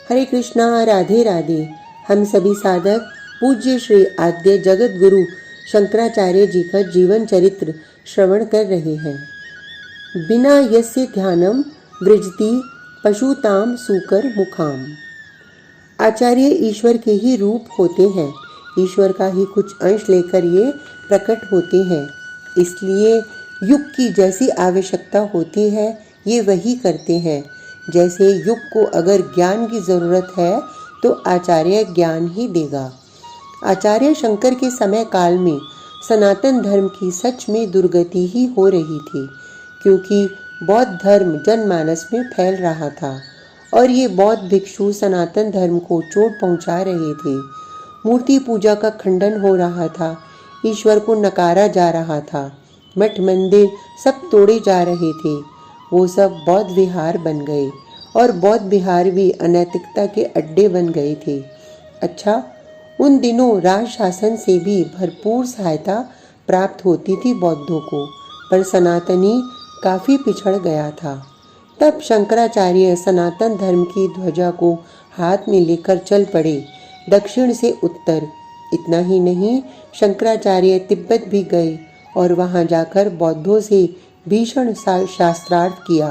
हरे कृष्णा, राधे राधे। हम सभी साधक पूज्य श्री आद्य जगत गुरु शंकराचार्य जी का जीवन चरित्र श्रवण कर रहे हैं। बिना यस्य ध्यानम वृजति पशुताम सुकर मुखाम। आचार्य ईश्वर के ही रूप होते हैं, ईश्वर का ही कुछ अंश लेकर ये प्रकट होते हैं। इसलिए युग की जैसी आवश्यकता होती है ये वही करते हैं। जैसे युग को अगर ज्ञान की जरूरत है तो आचार्य ज्ञान ही देगा। आचार्य शंकर के समय काल में सनातन धर्म की सच में दुर्गति ही हो रही थी, क्योंकि बौद्ध धर्म जनमानस में फैल रहा था और ये बौद्ध भिक्षु सनातन धर्म को चोट पहुंचा रहे थे। मूर्ति पूजा का खंडन हो रहा था, ईश्वर को नकारा जा रहा था, मठ मंदिर सब तोड़े जा रहे थे। वो सब बौद्ध विहार बन गए और बौद्ध विहार भी अनैतिकता के अड्डे बन गए थे। अच्छा, उन दिनों राज शासन से भी भरपूर सहायता प्राप्त होती थी बौद्धों को, पर सनातनी काफ़ी पिछड़ गया था। तब शंकराचार्य सनातन धर्म की ध्वजा को हाथ में लेकर चल पड़े दक्षिण से उत्तर। इतना ही नहीं, शंकराचार्य तिब्बत भी गए और वहां जाकर बौद्धों से भीषण शास्त्रार्थ किया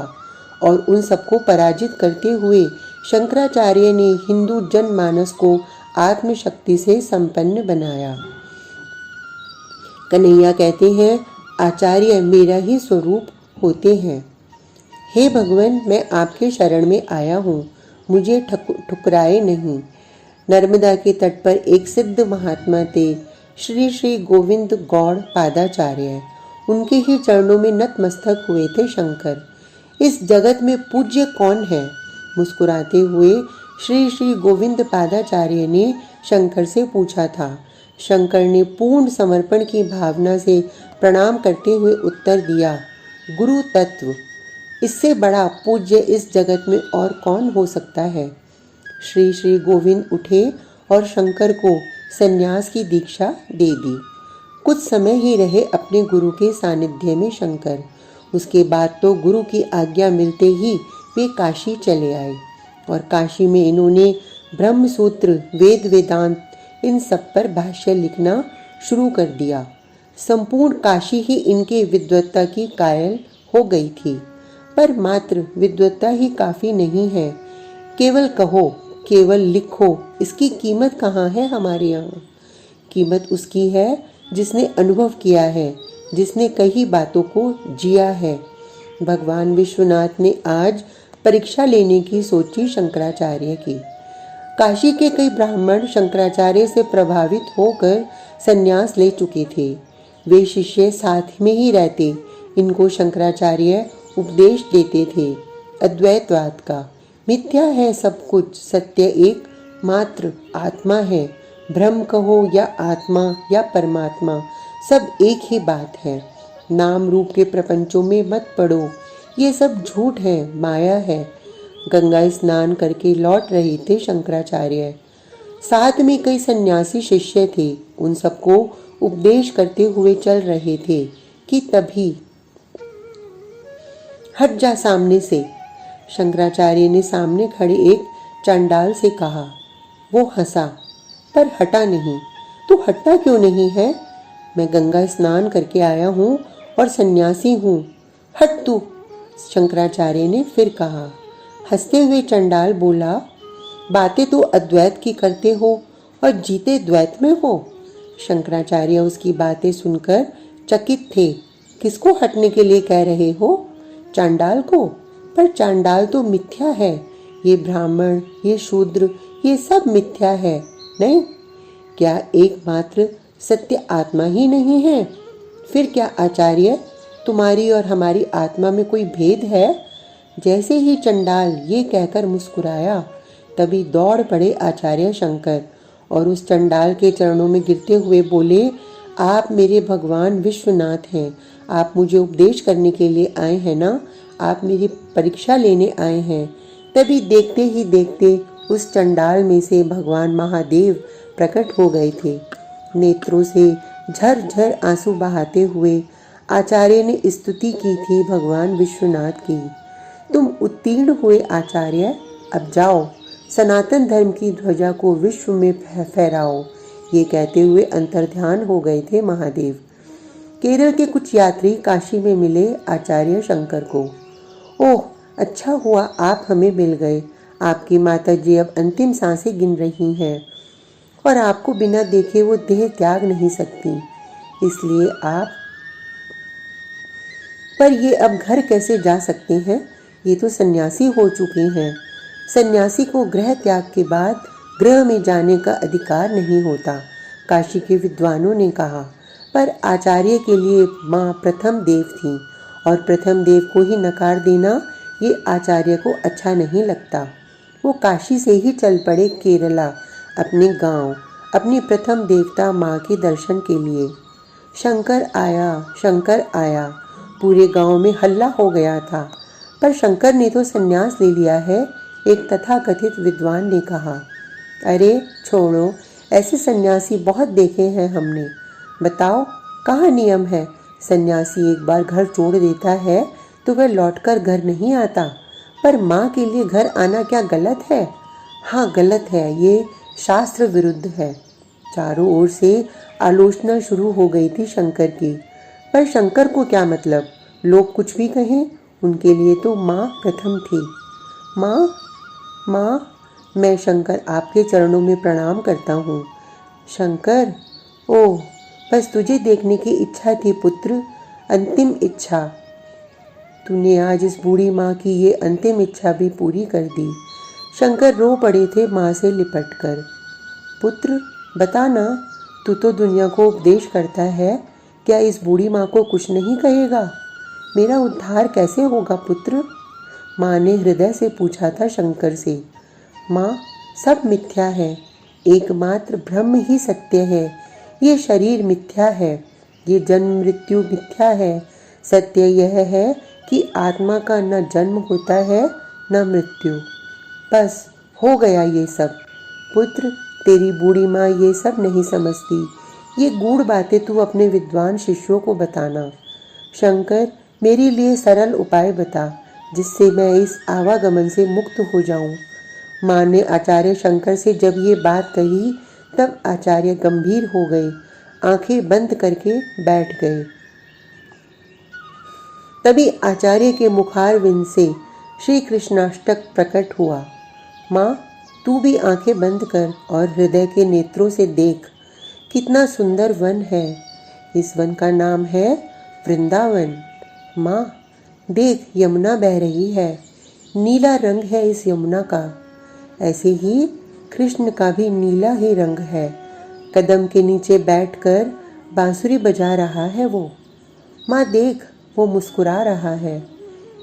और उन सबको पराजित करते हुए शंकराचार्य ने हिंदू जनमानस को आत्मशक्ति से संपन्न बनाया। कन्हैया कहते हैं, आचार्य मेरा ही स्वरूप होते हैं। हे भगवान, मैं आपके शरण में आया हूँ, मुझे ठुकराए नहीं। नर्मदा के तट पर एक सिद्ध महात्मा थे, श्री श्री गोविंद गौड़ पादाचार्य। उनके ही चरणों में नतमस्तक हुए थे शंकर। इस जगत में पूज्य कौन है? मुस्कुराते हुए श्री श्री गोविंद पादाचार्य ने शंकर से पूछा था। शंकर ने पूर्ण समर्पण की भावना से प्रणाम करते हुए उत्तर दिया, गुरु तत्व। इससे बड़ा पूज्य इस जगत में और कौन हो सकता है? श्री श्री गोविंद उठे और शंकर को संन्यास की दीक्षा दे दी। कुछ समय ही रहे अपने गुरु के सानिध्य में शंकर। उसके बाद तो गुरु की आज्ञा मिलते ही वे काशी चले आए और काशी में इन्होंने ब्रह्मसूत्र, वेद वेदांत इन सब पर भाष्य लिखना शुरू कर दिया। संपूर्ण काशी ही इनके विद्वत्ता की कायल हो गई थी। पर मात्र विद्वत्ता ही काफ़ी नहीं है। केवल कहो, केवल लिखो, इसकी कीमत कहाँ है हमारे यहाँ? कीमत उसकी है जिसने अनुभव किया है, जिसने कई बातों को जिया है। भगवान विश्वनाथ ने आज परीक्षा लेने की सोची शंकराचार्य की। काशी के कई ब्राह्मण शंकराचार्य से प्रभावित होकर संन्यास ले चुके थे। वे शिष्य साथ में ही रहते इनको शंकराचार्य उपदेश देते थे अद्वैतवाद का। मिथ्या है सब कुछ, सत्य एक मात्र आत्मा है। ब्रह्म कहो या आत्मा या परमात्मा, सब एक ही बात है। नाम रूप के प्रपंचों में मत पड़ो, ये सब झूठ है, माया है। गंगा स्नान करके लौट रहे थे शंकराचार्य। साथ में कई सन्यासी शिष्य थे, उन सबको उपदेश करते हुए चल रहे थे कि तभी हट जा सामने से। शंकराचार्य ने सामने खड़े एक चांडाल से कहा। वो हंसा पर हटा नहीं। तू हटता क्यों नहीं है? मैं गंगा स्नान करके आया हूँ और सन्यासी हूँ, हट तू। शंकराचार्य ने फिर कहा। हंसते हुए चंडाल बोला, बातें तो अद्वैत की करते हो और जीते द्वैत में हो। शंकराचार्य उसकी बातें सुनकर चकित थे। किसको हटने के लिए कह रहे हो? चांडाल को? पर चांडाल तो मिथ्या है। ये ब्राह्मण, ये शूद्र, ये सब मिथ्या है। नहीं, क्या एकमात्र सत्य आत्मा ही नहीं है? फिर क्या आचार्य, तुम्हारी और हमारी आत्मा में कोई भेद है? जैसे ही चंडाल ये कहकर मुस्कुराया, तभी दौड़ पड़े आचार्य शंकर और उस चंडाल के चरणों में गिरते हुए बोले, आप मेरे भगवान विश्वनाथ हैं। आप मुझे उपदेश करने के लिए आए हैं ना? आप मेरी परीक्षा लेने आए हैं। तभी देखते ही देखते उस चंडाल में से भगवान महादेव प्रकट हो गए थे। नेत्रों से झरझर आंसू बहाते हुए आचार्य ने स्तुति की थी भगवान विश्वनाथ की। तुम उत्तीर्ण हुए आचार्य, अब जाओ, सनातन धर्म की ध्वजा को विश्व में फहराओ। ये कहते हुए अंतर्ध्यान हो गए थे महादेव। केरल के कुछ यात्री काशी में मिले आचार्य शंकर को। ओह, अच्छा हुआ आप हमें मिल गए। आपकी माताजी अब अंतिम सांसें गिन रही हैं और आपको बिना देखे वो देह त्याग नहीं सकती, इसलिए आप पर ये अब घर कैसे जा सकते हैं? ये तो सन्यासी हो चुके हैं। सन्यासी को गृह त्याग के बाद गृह में जाने का अधिकार नहीं होता, काशी के विद्वानों ने कहा। पर आचार्य के लिए माँ प्रथम देव थी और प्रथम देव को ही नकार देना ये आचार्य को अच्छा नहीं लगता। वो काशी से ही चल पड़े केरला, अपने गांव, अपनी प्रथम देवता माँ के दर्शन के लिए। शंकर आया, शंकर आया, पूरे गांव में हल्ला हो गया था। पर शंकर ने तो संन्यास ले लिया है, एक तथाकथित विद्वान ने कहा। अरे छोड़ो, ऐसे सन्यासी बहुत देखे हैं हमने। बताओ कहाँ नियम है? सन्यासी एक बार घर छोड़ देता है तो वह लौटकर घर नहीं आता। पर माँ के लिए घर आना क्या गलत है? हाँ गलत है, ये शास्त्र विरुद्ध है। चारों ओर से आलोचना शुरू हो गई थी शंकर की। पर शंकर को क्या मतलब, लोग कुछ भी कहें, उनके लिए तो माँ प्रथम थी। माँ, माँ, मैं शंकर आपके चरणों में प्रणाम करता हूँ। शंकर, ओह, बस तुझे देखने की इच्छा थी पुत्र, अंतिम इच्छा। तूने आज इस बूढ़ी माँ की ये अंतिम इच्छा भी पूरी कर दी। शंकर रो पड़े थे माँ से लिपटकर। पुत्र बता ना, तू तो दुनिया को उपदेश करता है, क्या इस बूढ़ी माँ को कुछ नहीं कहेगा? मेरा उद्धार कैसे होगा पुत्र? माँ ने हृदय से पूछा था शंकर से। माँ, सब मिथ्या है, एकमात्र ब्रह्म ही सत्य है। ये शरीर मिथ्या है, ये जन्म मृत्यु मिथ्या है। सत्य यह है कि आत्मा का न जन्म होता है न मृत्यु। बस हो गया ये सब। पुत्र, तेरी बूढ़ी माँ ये सब नहीं समझती। ये गूढ़ बातें तू अपने विद्वान शिष्यों को बताना। शंकर, मेरे लिए सरल उपाय बता जिससे मैं इस आवागमन से मुक्त हो जाऊं। माँ ने आचार्य शंकर से जब ये बात कही तब आचार्य गंभीर हो गए, आंखें बंद करके बैठ गए। तभी आचार्य के मुखारविंद से श्री कृष्णाष्टक प्रकट हुआ। माँ, तू भी आंखें बंद कर और हृदय के नेत्रों से देख, कितना सुंदर वन है। इस वन का नाम है वृंदावन। माँ देख, यमुना बह रही है, नीला रंग है इस यमुना का। ऐसे ही कृष्ण का भी नीला ही रंग है। कदम के नीचे बैठकर बांसुरी बजा रहा है वो। माँ देख, वो मुस्कुरा रहा है।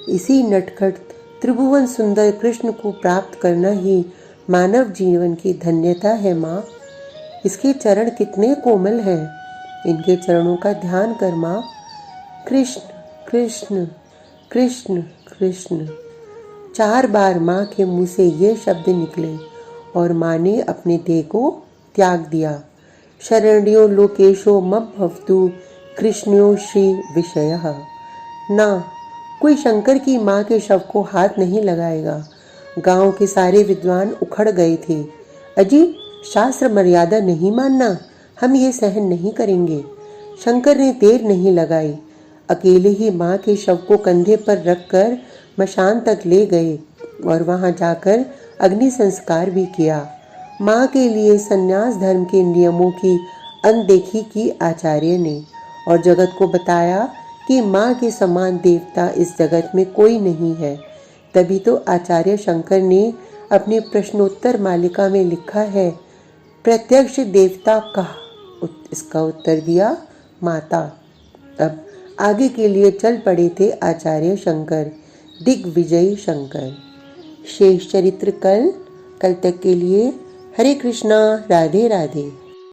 इसी नटखट त्रिभुवन सुंदर कृष्ण को प्राप्त करना ही मानव जीवन की धन्यता है। माँ, इसके चरण कितने कोमल हैं, इनके चरणों का ध्यान कर माँ। कृष्ण कृष्ण कृष्ण कृष्ण। 4 बार माँ के मुंह से ये शब्द निकले और माँ ने अपने देह को त्याग दिया। शरण्यो लोकेशो मम भवतु कृष्णो श्री विषयः। ना, कोई शंकर की माँ के शव को हाथ नहीं लगाएगा। गांव के सारे विद्वान उखड़ गए थे। अजी, शास्त्र मर्यादा नहीं मानना, हम ये सहन नहीं करेंगे। शंकर ने देर नहीं लगाई, अकेले ही माँ के शव को कंधे पर रखकर मशान तक ले गए और वहां जाकर अग्नि संस्कार भी किया। माँ के लिए संन्यास धर्म के नियमों की अनदेखी की आचार्य ने और जगत को बताया कि माँ के समान देवता इस जगत में कोई नहीं है। तभी तो आचार्य शंकर ने अपनी प्रश्नोत्तर मालिका में लिखा है, प्रत्यक्ष देवता का। इसका उत्तर दिया माता। अब आगे के लिए चल पड़े थे आचार्य शंकर, दिग्विजयी शंकर। शेष चरित्र कल तक के लिए हरे कृष्णा, राधे राधे।